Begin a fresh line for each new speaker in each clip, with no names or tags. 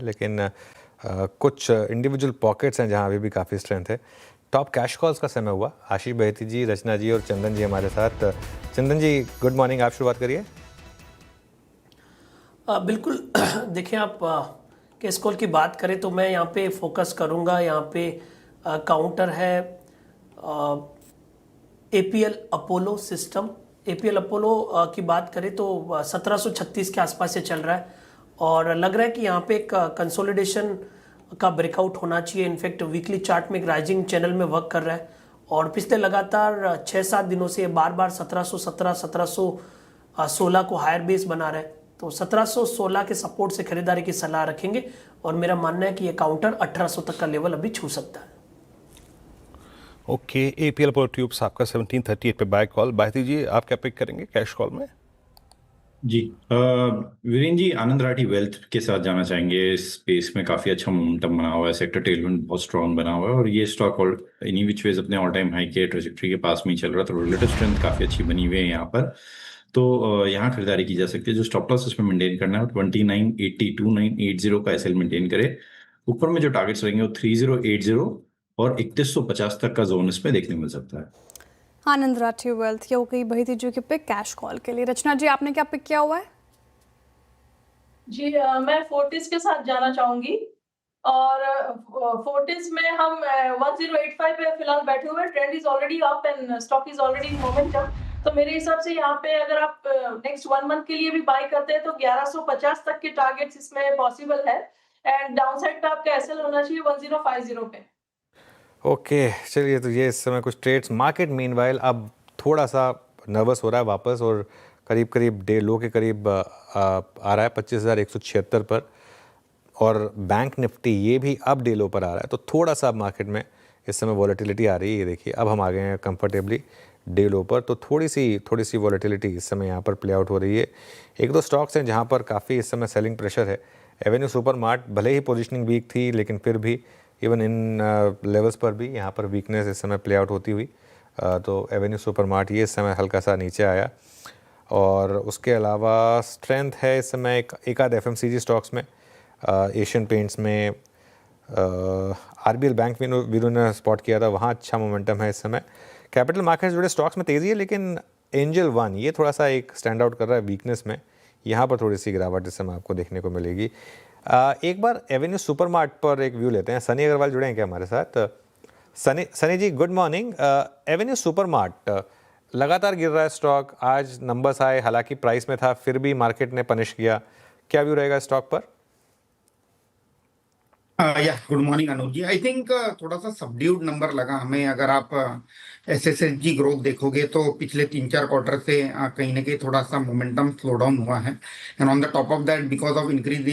लेकिन कुछ individual pockets हैं जहां अभी भी काफ़ी स्ट्रेंथ है। टॉप कैश कॉल्स का समय हुआ। आशीष बहेती जी, रचना जी और चंदन जी हमारे साथ। चंदन जी गुड मॉर्निंग, आप शुरुआत करिए।
बिल्कुल। देखिए, आप कैश कॉल की बात करें तो मैं यहाँ पे फोकस करूँगा। यहाँ पे काउंटर है APL Apollo system. APL Apollo की बात करें तो 1736 के आसपास से चल रहा है और लग रहा है कि यहाँ पे एक कंसोलिडेशन का ब्रेकआउट होना चाहिए। इनफैक्ट वीकली चार्ट में एक राइजिंग चैनल में वर्क कर रहा है और पिछले लगातार 6-7 दिनों से बार बार 1717 1716 को हायर बेस बना रहा है। तो 1716 के सपोर्ट से खरीदारी की सलाह रखेंगे और मेरा मानना है कि ये काउंटर 1800 तक का लेवल अभी छू सकता है।
ओके, एपीएल अपोलो ट्यूब्स आपका 1738 पे बाय कॉल। बायती जी, आप क्या पिक करेंगे कैश कॉल में?
जी वीरेन जी, आनंद राठी वेल्थ के साथ जाना चाहेंगे। इस स्पेस में काफी अच्छा मोमेंटम बना हुआ है, सेक्टर टेलमेंट बहुत स्ट्रॉन्ग बना हुआ है और ये स्टॉक एनी विच वेज अपने ऑल टाइम हाई के ट्रेजेक्टरी के पास में ही चल रहा है, तो रिलेटिव स्ट्रेंथ काफी अच्छी बनी हुई है यहाँ पर। तो यहाँ खरीदारी की जा सकती है। जो स्टॉप लॉस इसमें मेंटेन करना है 2980 2980 का एसएल मेंटेन करे। ऊपर में जो टारगेट्स रहेंगे वो 3080 और 3150 तक का जोन इसमें देखने मिल सकता है।
आनंद राठी वेल्थ की हो गई बहेती जी की पिक कैश कॉल के लिए। रचना जी, आपने क्या पिक किया हुआ है?
जी मैं फोर्टिस के साथ जाना चाहूंगी और फोर्टिस में हम 1085 पे फिलहाल बैठे हुए हैं। Trend is already up and stock is already in momentum. तो मेरे हिसाब से यहाँ पे अगर आप नेक्स्ट 1 मंथ के लिए भी बाय करते हैं तो 1150 तक के टारगेट्स इसमें पॉसिबल है एंड डाउनसाइड पे आपका एसएल होना चाहिए 1050 पे।
ओके चलिए, तो ये इस समय कुछ ट्रेड्स। मार्केट मीनवाइल अब थोड़ा सा नर्वस हो रहा है वापस और करीब करीब डे लो के करीब आ रहा है 25,176 पर और बैंक निफ्टी ये भी अब डे लो पर आ रहा है। तो थोड़ा सा मार्केट में इस समय वॉलेटिलिटी आ रही है। ये देखिए, अब हम आ गए हैं कंफर्टेबली डे लो पर। तो थोड़ी सी वॉलेटिलिटी इस समय यहाँ पर प्ले आउट हो रही है। एक दो स्टॉक्स हैं जहाँ पर काफ़ी इस समय सेलिंग प्रेशर है। एवेन्यू सुपरमार्ट भले ही पोजीशनिंग वीक थी, लेकिन फिर भी इवन इन लेवल्स पर भी यहाँ पर वीकनेस इस समय प्ले आउट होती हुई। तो एवेन्यू सुपरमार्ट ये इस समय हल्का सा नीचे आया और उसके अलावा स्ट्रेंथ है इस समय एक आध एफएमसीजी स्टॉक्स में, एशियन पेंट्स में, आरबीएल बैंक वीरों ने स्पॉट किया था, वहाँ अच्छा मोमेंटम है इस समय। कैपिटल मार्केट्स जुड़े स्टॉक्स में तेज़ी है, लेकिन एंजल वन ये थोड़ा सा एक स्टैंड आउट कर रहा है वीकनेस में। यहाँ पर थोड़ी सी गिरावट इस समय आपको देखने को मिलेगी। एक बार एवेन्यू सुपरमार्ट पर एक व्यू लेते हैं। सनी अग्रवाल जुड़े हैं क्या हमारे साथ? सनी जी गुड मॉर्निंग। एवेन्यू सुपरमार्ट लगातार गिर रहा है स्टॉक, आज नंबर्स आए, हालांकि प्राइस में था, फिर भी मार्केट ने पनिश किया। क्या व्यू रहेगा स्टॉक पर?
Good morning Anuj ji. I think थोड़ा सा सबड्यूड नंबर लगा हमें। अगर आप एसएसएसजी ग्रोथ देखोगे तो पिछले 3-4 क्वार्टर से कहीं ना कहीं थोड़ा सा मोमेंटम स्लो डाउन हुआ है and on the top of that because of increase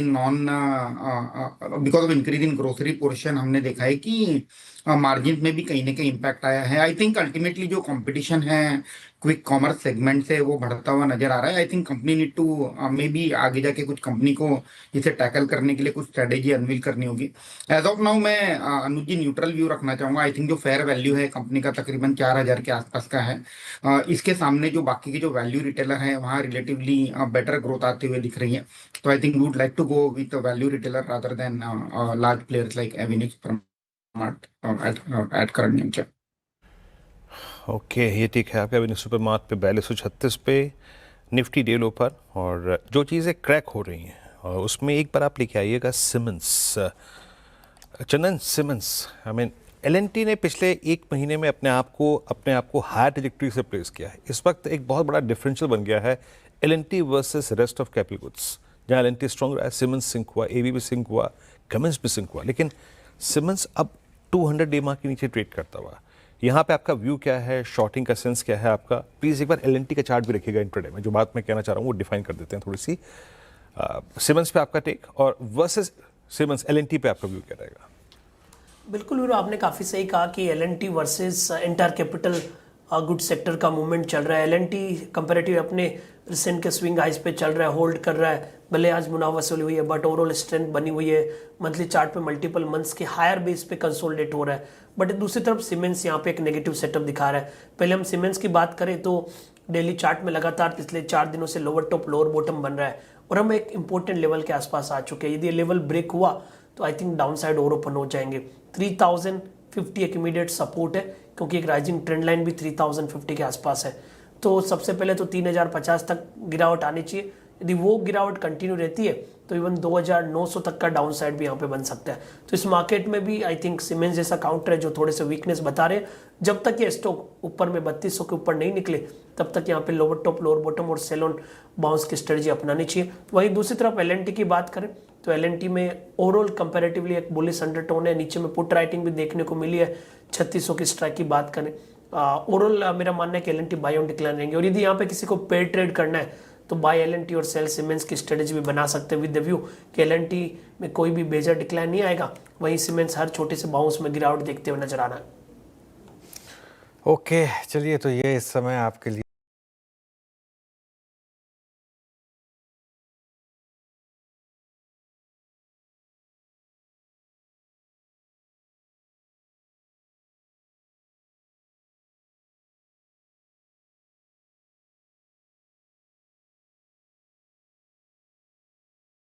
in grocery portion हमने देखा है कि मार्जिन में भी कहीं ना कहीं इम्पैक्ट आया है। आई थिंक अल्टीमेटली जो कंपटीशन है क्विक कॉमर्स सेगमेंट से वो बढ़ता हुआ नजर आ रहा है। I think company need to maybe आगे जाके कुछ कंपनी को इसे टैकल करने के लिए कुछ स्ट्रेटेजी अनवील करनी होगी। एज ऑफ नाउ मैं अनुज जी न्यूट्रल व्यू रखना चाहूंगा। आई थिंक जो फेयर वैल्यू है कंपनी का तकरीबन 4000 के आसपास का है। इसके सामने जो बाकी के जो वैल्यू रिटेलर है वहाँ रिलेटिवली बेटर ग्रोथ आते हुए दिख रही है। तो I think would like to go with value retailer rather than large players like Avenue Supermart at current juncture.
Okay, ये ठीक है। आपका एवेन्यू सुपरमार्ट पे 4236 पे, निफ्टी डे लो पर, और जो चीज़ें क्रैक हो रही हैं और उसमें एक बार आप लेके आइएगा Siemens. Chandan, Siemens I mean LNT ने पिछले एक महीने में अपने आप को हायर ट्रैजेक्टरी से प्लेस किया है। इस वक्त एक बहुत बड़ा डिफरेंशियल बन गया है LNT versus rest of capital goods. जहाँ एलएनटी स्ट्रॉन्ग रहा है, सिमेंस सिंक हुआ, एबीबी सिंक हुआ, कमिंस भी सिंक हुआ, लेकिन सिमेंस अब 200 डे मार्क के नीचे ट्रेड करता हुआ। यहाँ पे आपका व्यू क्या है? शॉर्टिंग का सेंस क्या है आपका? प्लीज़ एक बार एलएनटी का चार्ट भी रखिएगा इंट्राडे में। जो बात मैं कहना चाह रहा हूँ वो डिफाइन कर देते हैं थोड़ी सी। सिमेंस पे आपका टेक और वर्सेस सिमेंस एलएनटी पे आपका व्यू क्या रहेगा?
बिल्कुल वीरो, आपने काफ़ी सही कहा कि LNT versus entire capital good sector का मूवमेंट चल रहा है। एलएनटी कंपैरेटिव अपने रिसेंट के स्विंग हाइज पे चल रहा है, होल्ड कर रहा है। भले आज मुनाफा वसूली हुई है बट ओवरऑल स्ट्रेंथ बनी हुई है। मंथली चार्ट पे मल्टीपल मंथ्स के हायर बेस पे कंसोलिडेट हो रहा है। बट दूसरी तरफ सीमेंस यहाँ पे एक नेगेटिव सेटअप दिखा रहा है। पहले हम सीमेंस की बात करें तो डेली चार्ट में लगातार पिछले 4 दिनों से लोअर टॉप लोअर बॉटम बन रहा है और हम एक इंपॉर्टेंट लेवल के आसपास आ चुके हैं। यदि ये लेवल ब्रेक हुआ तो आई थिंक डाउन साइड और ओपन हो जाएंगे। 3050 एक इमीडिएट सपोर्ट है, क्योंकि एक राइजिंग ट्रेंड लाइन भी 3050 के आसपास है। तो सबसे पहले तो 3050 तक गिरावट आनी चाहिए। यदि वो गिरावट कंटिन्यू रहती है तो इवन 2900 तक का डाउन साइड भी यहाँ पे बन सकता है। तो इस मार्केट में भी आई थिंक सीमेंस जैसा काउंटर है जो थोड़े से वीकनेस बता रहे हैं। जब तक ये स्टॉक ऊपर में 3200 के ऊपर नहीं निकले तब तक यहाँ पे लोअर टॉप लोअर बॉटम और सेल ऑन बाउंस की स्ट्रेटजी अपनानी चाहिए। वहीं दूसरी तरफ एलएनटी की बात करें तो एलएनटी में ओवरऑल कंपैरेटिवली एक बुलिश अंडरटोन है। नीचे में पुट राइटिंग भी देखने को मिली है। 3600 की स्ट्राइक की बात करें, ओवरऑल मेरा मानना है कि एलएनटी बाय ऑन डिक्लाइन रहेंगे। और यदि यहाँ पे किसी को पेड ट्रेड करना है तो बाय एलएनटी और सेल सीमेंस की स्ट्रेटजी भी बना सकते हैं विद द व्यू कि एलएनटी में कोई भी मेजर डिक्लाइन नहीं आएगा, वहीं सीमेंस हर छोटे से बाउंस में गिरावट देखते हुए नजर आ रहा है।
ओके, चलिए तो ये इस समय आपके लिए